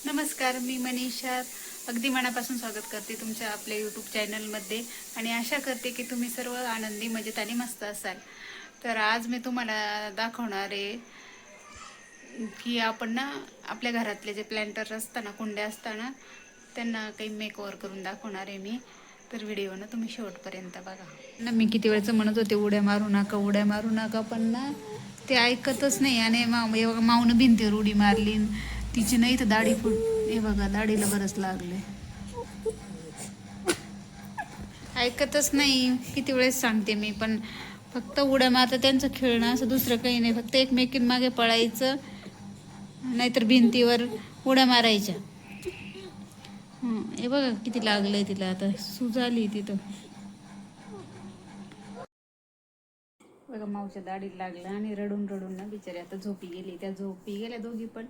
नमस्कार, मी मनीषा अगदी मनापासून स्वागत करते तुमच्या आपल्या यूट्यूब चॅनलमध्ये आणि आशा करते की तुम्ही सर्व आनंदी, मजेत आणि मस्त असाल. तर आज मी तुम्हाला दाखवणार आहे की आपण ना आपल्या घरातले जे प्लॅन्टर असताना, कुंड्या असताना त्यांना काही मेकओव्हर करून दाखवणार आहे मी. तर व्हिडिओ ना तुम्ही शेवटपर्यंत बघा ना. मी किती वेळचं म्हणत होते उड्या मारू नका, उड्या मारू नका, पण ना ते ऐकतच नाही. आणि माऊनं भिंतीवर उडी मारली, तिची नाही तर दाढी फुट. हे बघा, दाढीला बरंच लागले. ऐकतच नाही, किती वेळेस सांगते मी. पण फक्त उड्या मारतं, त्यांचं खेळणं असं, दुसरं काही नाही. फक्त एकमेकींमागे पळायचं, नाहीतर भिंतीवर उड्या मारायच्या. हे बघा किती लागलंय तिला, आता सूज आली तिथं. बघा, मावच्या दाढीला लागलं आणि रडून रडून ना बिचारी आता झोपी गेली. त्या झोपी गेल्या दोघी पण.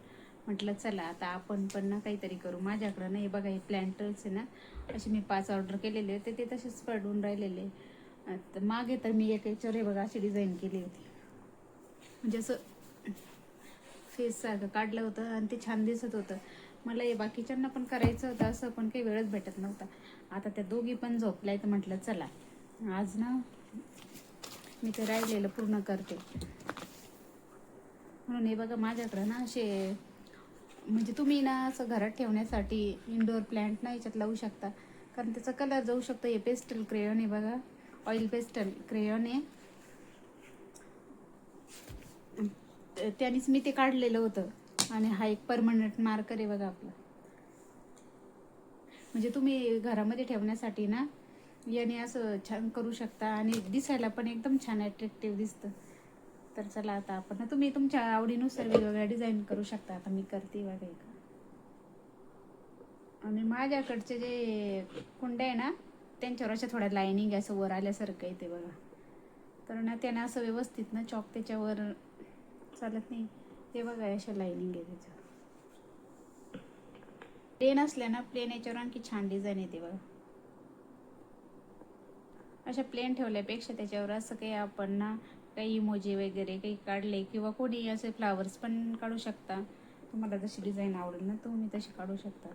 म्हटलं चला आता आपण पण ना काहीतरी करू. माझ्याकडं ना हे बघा, हे प्लॅन्टर्स आहे ना, असे मी 5 ऑर्डर केलेले होते, ते तसेच पडून राहिलेले. तर मागे तर मी एक याच्यावर हे बघा अशी डिझाईन केली होती, म्हणजे असं फेस सारखं काढलं होतं आणि ते छान दिसत होतं. मला हे बाकीच्यांना पण करायचं होतं असं, पण काही वेळच भेटत नव्हता. आता त्या दोघी पण झोपल्याय, तर म्हटलं चला आज ना मी ते राहिलेलं पूर्ण करते. म्हणून हे बघा माझ्याकडं ना असे, म्हणजे तुम्ही ना असं घरात ठेवण्यासाठी इंडोर प्लॅन्ट ना याच्यात लावू शकता, कारण त्याचा कलर जाऊ शकतो. हे पेस्टल क्रेयॉन आहे बघा, ऑइल पेस्टल क्रेयॉन आहे. त्यानेच मी ते काढलेलं होतं. आणि हा एक परमनंट मार्कर आहे बघा आपला. म्हणजे तुम्ही घरामध्ये ठेवण्यासाठी ना याने असं छान करू शकता आणि दिसायला पण एकदम छान अट्रॅक्टिव्ह दिसतं. तर चला आता आपण ना, तुम्ही तुमच्या आवडीनुसार वेगवेगळ्या डिझाईन करू शकता. आता मी करते बघा एक. आणि माझ्याकडचे जे कुंड्या आहे ना, त्यांच्यावर अशा थोड्या लाईनिंग असं वर आल्यासारखं येते बघा. तर ना त्यानं असं व्यवस्थित ना चॉक त्याच्यावर चालत नाही. ते बघा अशा लाईनिंग आहे त्याच्यावर. प्लेन असल्या ना, प्लेन याच्यावर आणखी छान डिझाईन येते बघा. अशा प्लेन ठेवल्यापेक्षा त्याच्यावर असं काही आपण ना काही इमोजी वगैरे काही काढले, किंवा कोणी असे फ्लावर्स पण काढू शकता. तुम्हाला जशी डिझाईन आवडेल ना तुम्ही तशी काढू शकता.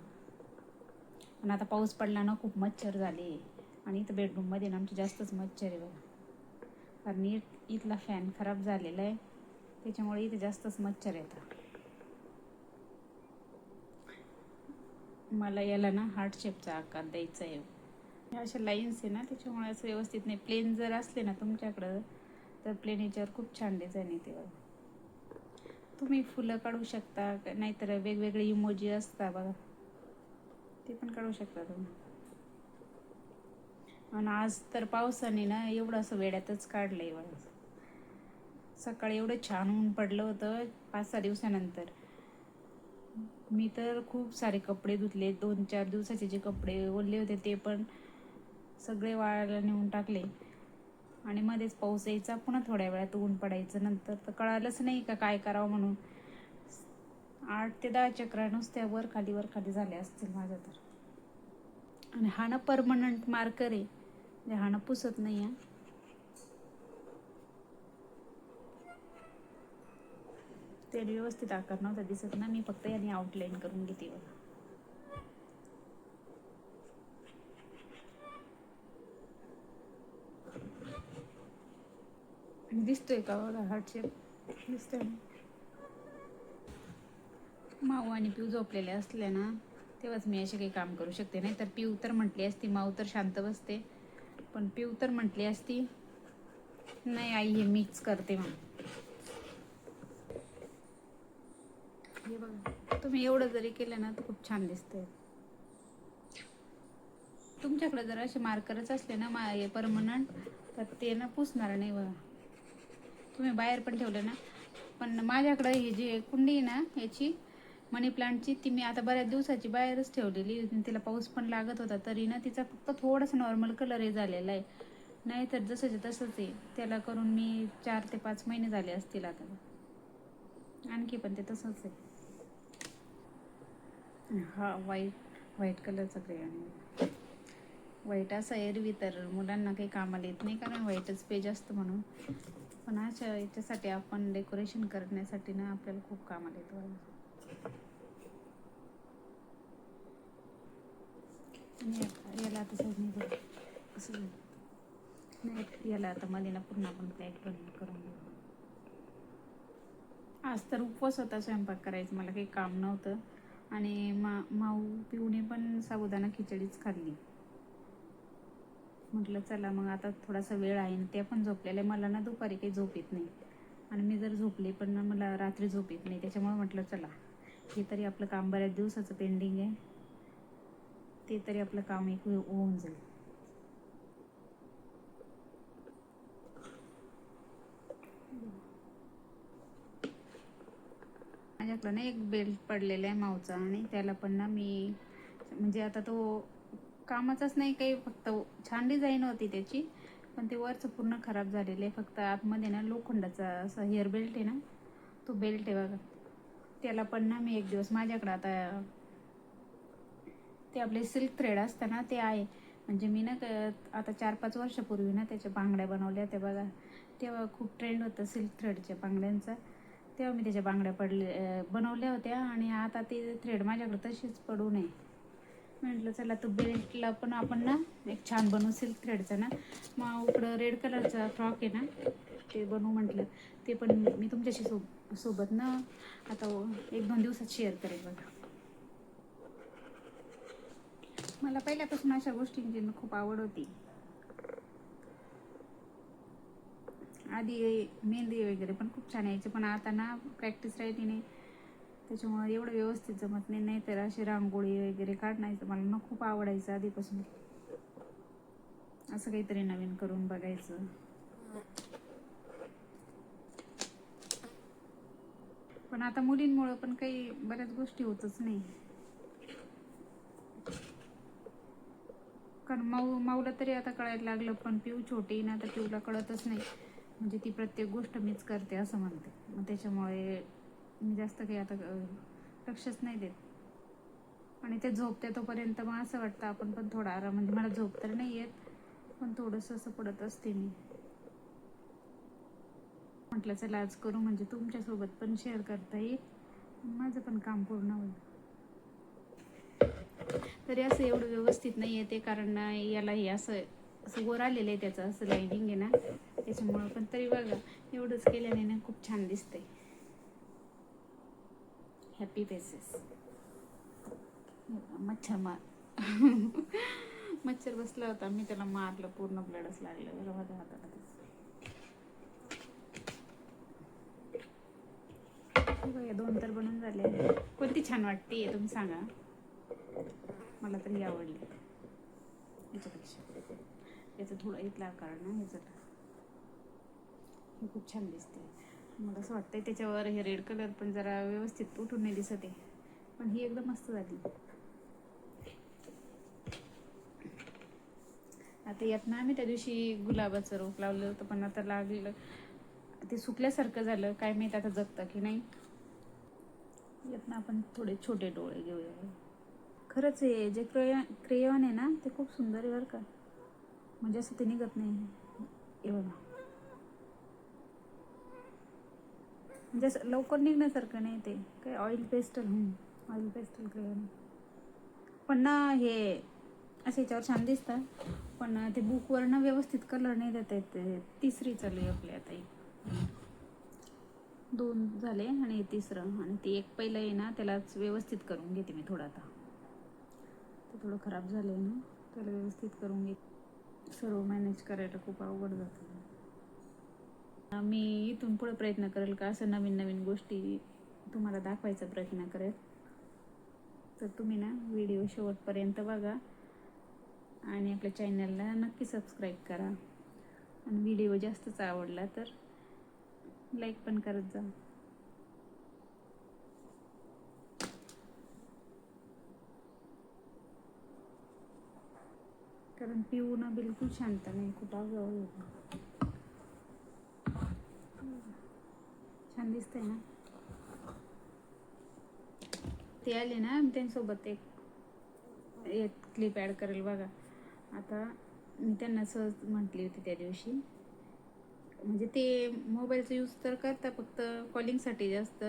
पण आता पाऊस पडला ना, खूप मच्छर झाले. आणि इथं बेडरूममध्ये ना आमची जास्तच मच्छर आहे बघा, कारण इथला फॅन खराब झालेला आहे, त्याच्यामुळे इथे जास्तच मच्छर येतात. मला याला ना हार्ट शेपचा आकार द्यायचा आहे. अशा लाईन्स आहे ना, त्याच्यामुळे असं व्यवस्थित नाही. प्लेन जर असले ना तुमच्याकडं, तर प्लेन याच्यावर खूप छान डिझाईन येते बघा. तुम्ही फुलं काढू शकता, नाहीतर वेगवेगळे इमोजी असतात बघा, ते पण काढू शकता तुम्ही. आणि आज तर पावसाने ना एवढं असं वेड्यातच काढलंय बघा. सकाळी एवढं छान ऊन पडलं होतं 5-6 दिवसानंतर. मी तर खूप सारे कपडे धुतले. 2-4 दिवसाचे जे कपडे ओले होते ते पण सगळे वाळायला नेऊन टाकले. आणि मध्येच पाऊस यायचा, पुन्हा थोड्या वेळात ऊन पडायचं. नंतर तर कळालंच नाही का काय करावं म्हणून. 8 ते 10 चक्रा नुसत्या वर खाली झाल्या असतील माझं तर. आणि हा ना परमनंट मार्कर आहे, म्हणजे हा ना पुसत नाही आहे. ते व्यवस्थित आकार नव्हता दिसत ना, मी फक्त याने आउटलाईन करून घेते बघा. दिसतोय का बघा हार्ट शेप, दिसतोय ना. माऊ आणि पिऊ झोपलेले असले ना, तेव्हाच मी असे काही काम करू शकते. नाही तर पिऊ तर म्हटली असती, माऊ तर शांत बसते, पण पिऊ तर म्हटली असती नाही आई हे मिक्स करते म्हणून. हे बघा, तुम्ही एवढं जरी केलं ना तर खूप छान दिसतंय. तुमच्याकडे जर असे मार्करच असले ना परमनंट, तर ते ना पुसणार नाही बघा. तुम्ही बाहेर पण ठेवलं ना. पण माझ्याकडे ही जी कुंडी आहे ना याची मनी प्लांटची, ती मी आता बऱ्याच दिवसाची बाहेरच ठेवलेली. तिला पाऊस पण लागत होता, तरी ना तिचा फक्त थोडासा नॉर्मल कलर हे झालेला आहे. नाही तर जसंच तसंच आहे. त्याला करून मी 4 ते 5 महिने झाले असतील आता. आणखी पण ते तसंच आहे. हा व्हाईट कलरचा क्रेयॉन आहे. व्हाईट असं एरवी तर मुलांना काही कामाला येत नाही, कारण व्हाईटच पेज असतं म्हणून. पण अशा याच्यासाठी आपण डेकोरेशन करण्यासाठी ना आपल्याला खूप कामाला येतो. आणि याला आता साईड नाही बघ कसं झालं. नाही याला आता मध्ये ना पूर्ण आपण पॅक करून घेऊ. आज तर उपवास होता, स्वयंपाक करायचं मला काही काम नव्हतं. आणि माऊ पिऊने पण साबुदाणा खिचडीच खाल्ली. म्हटलं चला मग आता थोडासा वेळ आहे ना, ते पण झोपलेलं आहे. मला ना दुपारी काही झोप येत नाही आणि मी जर झोपले पण ना मला रात्री झोप येत नाही. त्याच्यामुळे म्हटलं चला हे तरी आपलं काम बऱ्याच दिवसाचं पेंडिंग आहे, ते तरी आपलं काम एक होऊन जाईल. माझ्याकडं ना एक बेल्ट पडलेला आहे माऊचा, आणि त्याला पण ना मी म्हणजे आता तो कामाचाच नाही काही, फक्त छान डिझाईन होती त्याची, पण ते वरचं पूर्ण खराब झालेलं आहे. फक्त आतमध्ये ना लोखंडाचा असा हेअर बेल्ट आहे ना, तो बेल्ट आहे बघा. त्याला पण ना मी एक दिवस माझ्याकडं आता ते आपले सिल्क थ्रेड असतं ना ते आहे. म्हणजे मी ना आता 4-5 वर्षापूर्वी ना त्याच्या बांगड्या बनवल्या होत्या बघा. तेव्हा खूप ट्रेंड होतं सिल्क थ्रेडच्या बांगड्यांचा. तेव्हा मी त्याच्या बांगड्या बनवल्या होत्या, आणि आता ते थ्रेड माझ्याकडे तशीच पडू नये. म्हटलं चला तो बेल्टला पण आपण ना एक छान बनवू सिल्क थ्रेडचा ना. मग इकडं रेड कलरचा फ्रॉक आहे ना, ते बनवू म्हटलं. ते पण मी तुमच्याशी सोबत ना आता 1-2 दिवसात शेअर करेल बघा. मला पहिल्यापासून अशा गोष्टींची खूप आवड होती. आधी मेहंदी वगैरे पण खूप छान यायची, पण आता ना प्रॅक्टिस राहिली नाही, त्याच्यामुळे एवढं व्यवस्थित जमत नाही. नाही तर अशी रांगोळी वगैरे काढण्याचं मला ना खूप आवडायचं आधीपासून. असं काहीतरी नवीन करून बघायचं. पण आता मुलींमुळं पण काही बऱ्याच गोष्टी होतच नाही. कारण माऊला तरी आता कळायला लागलं, पण पिऊ छोटी ना, तर पिऊला कळतच नाही. म्हणजे ती प्रत्येक गोष्ट मीच करते असं म्हणते. मग त्याच्यामुळे मी जास्त काही आता लक्षच नाही देत. आणि ते झोपते तोपर्यंत मग असं वाटतं आपण पण थोडा आराम, म्हणजे मला झोप तर नाही येत, पण थोडंसं असं पडत असते मी. म्हटलं चला आज करू, म्हणजे तुमच्यासोबत पण शेअर करता येईल, माझं पण काम पूर्ण होईल. तरी असं एवढं व्यवस्थित नाही येते, कारण याला हे असं वर आलेलं आहे त्याचं असं लाईनिंग आहे ना, त्याच्यामुळं. पण तरी बघा एवढंच केल्याने ना खूप छान दिसतंय. Happy faces. मच्छर मच्छर बसला होता, मी त्याला मारलं, पूर्ण ब्लडच लागलं बरं माझ्या हाताला. बघा 2 तर बनून झाले. कोणती छान वाटते तुम्ही सांगा, मला तरी आवडली याच्यापेक्षा. याचं थोडं इथला आकार ना ह्याचं हे खूप छान दिसते. मला असं वाटतंय त्याच्यावर हे रेड कलर पण जरा व्यवस्थित उठून नाही दिसत आहे, पण ही एकदम मस्त झाली. आता यात ना आम्ही त्या दिवशी गुलाबाचं रोप लावलं होतं, पण आता लागलं ते सुकल्यासारखं झालं. काय माहीत आता जगतं की नाही. यात ना आपण थोडे छोटे डोळे घेऊया. खरंच आहे जे क्रेयॉन आहे ना, ते खूप सुंदर आहे बरं का. म्हणजे असं ते निघत नाही हे बघा, म्हणजे असं लवकर निघण्यासारखं नाही ते. काय ऑइल पेस्टल क्रेयॉन. पण ना हे असे याच्यावर छान दिसतं, पण ते बुकवर ना व्यवस्थित कलर नाही देता येत. तिसरी चालू आहे आपली आता. 2 झाले आणि हे तिसरं, आणि ते एक पहिलं आहे ना त्यालाच व्यवस्थित करून घेते मी थोडं. आता ते थोडं खराब झालं आहे ना, त्याला व्यवस्थित करून घेते. सर्व मॅनेज करायला खूप अवघड जातं. मी इथून पुढे प्रयत्न करेल का असं नवीन नवीन गोष्टी तुम्हाला दाखवायचा प्रयत्न करेल. तर तुम्ही ना व्हिडिओ शेवटपर्यंत बघा, आणि आपल्या चॅनलला नक्की सबस्क्राईब करा. आणि व्हिडिओ जास्तच आवडला तर लाईक पण करत जा. कारण पिऊ ना बिलकुल शांत नाही, खूप आगाऊ होतं. छान दिसतंय ना. ते आले ना मी त्यांच्यासोबत एक क्लिप ॲड करेल बघा. आता मी त्यांना सहज म्हटली होती त्या दिवशी, म्हणजे ते मोबाईलचा यूज तर करता फक्त कॉलिंगसाठी जास्त,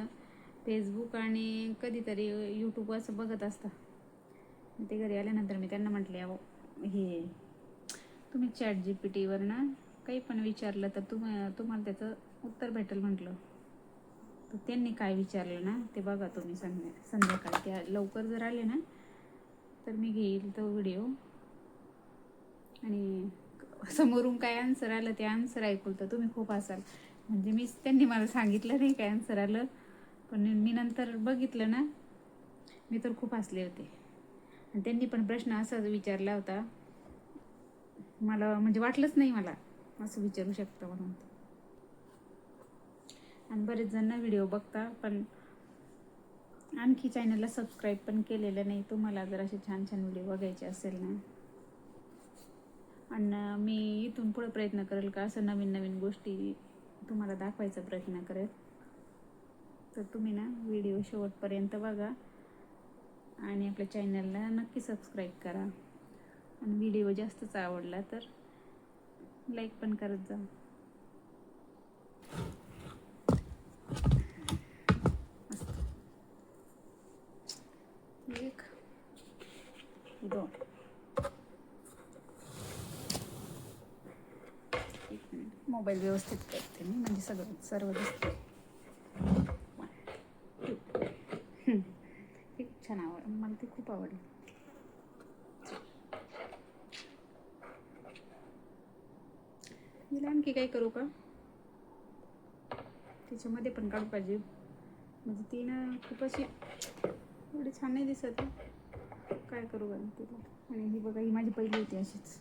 फेसबुक आणि कधीतरी यूट्यूब असं बघत असता. ते घरी आल्यानंतर मी त्यांना म्हटले, अहो हे तुम्ही ChatGPTवर ना काही पण विचारलं तर तुम्हाला त्याचं उत्तर भेटेल म्हटलं. तर त्यांनी काय विचारलं ना ते बघा तुम्ही संध्याकाळी त्या लवकर जर आले ना तर मी घेईल तो व्हिडिओ आणि समोरून काय आन्सर आलं ते आन्सर ऐकूल तर तुम्ही खूप हसाल. म्हणजे त्यांनी मला सांगितलं नाही काय आन्सर आलं, पण मी नंतर बघितलं ना मी तर खूप हसले होते. आणि त्यांनी पण प्रश्न असाच विचारला होता, मला म्हणजे वाटलंच नाही मला असं विचारू शकतं म्हणून. आणि बरेच जण व्हिडिओ बघता पण आणखी चॅनलला सबस्क्राईब पण केलेलं नाही. तुम्हाला जर असे छान छान व्हिडिओ बघायचे असेल ना, आणि मी इथून पुढे प्रयत्न करेल का असं नवीन नवीन गोष्टी तुम्हाला दाखवायचा प्रयत्न करेल. तर तुम्ही ना व्हिडिओ शेवटपर्यंत बघा आणि आपल्या चॅनलला नक्की सबस्क्राईब करा. आणि व्हिडिओ जास्तच आवडला तर लाईक पण करत जा. एक 2 मोबाईल व्यवस्थित करते मी, म्हणजे सर्व दिसते. ते छान मला ते खूप आवडलं. हिला आणखी काय करू का त्याच्यामध्ये पण काढू पाहिजे, म्हणजे ती ना खूप अशी एवढी छान नाही दिसत. काय करू का तिला. आणि ही बघा, ही माझी पहिली होती अशीच.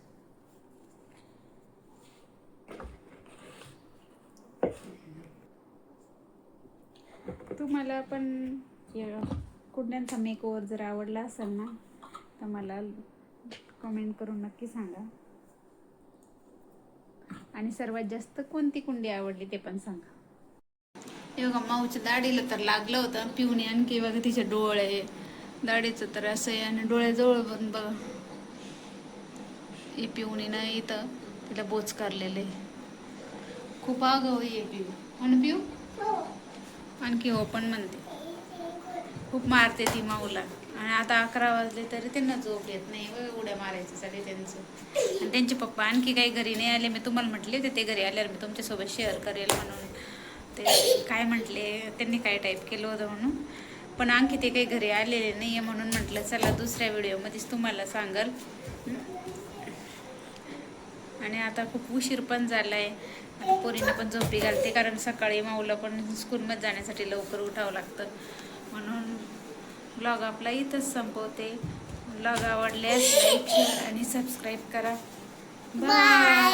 तुम्हाला पण कुंड्यांचा मेकओव्हर जर आवडला असेल ना तर मला कमेंट करून नक्की सांगा. आणि सर्वात जास्त कोणती कुंडी आवडली ते पण सांगा. हे बघा, माऊच्या दाढीला तर लागलं होतं पिवणी. आणखी बघा तिचे डोळे, दाढीचं तर असं आहे. आणि डोळ्याजवळ पण बघा हे पिवणीनं इथं तिला बोच काढलेलं आहे. खूप आगाऊ आहे पिऊ. आणि पिऊ आणखी हो पण म्हणते, खूप मारते ती माऊला. आणि आता 11 वाजले तरी त्यांना झोप येत नाही. उड्या मारायचं सगळे त्यांचं. आणि त्यांचे पप्पा आणखी काही घरी नाही आले. मी तुम्हाला म्हटले होते ते घरी आल्यावर मी तुमच्यासोबत शेअर करेल म्हणून. ते काय म्हटले, त्यांनी काय टाईप केलं होतं म्हणून. पण आणखी ते काही घरी आलेले नाही आहे म्हणून म्हटलं चला दुसऱ्या व्हिडिओमध्येच तुम्हाला सांगाल. आणि आता खूप उशीर पण झाला आहे. आता पोरींना पण झोपी घालते, कारण सकाळी माऊला पण स्कूलमध्ये जाण्यासाठी लवकर उठावं लागतं. म्हणून ब्लॉग आपला इथंच संपवते. ब्लॉग आवडल्यास लाईक, शेअर आणि सबस्क्राईब करा. बाय.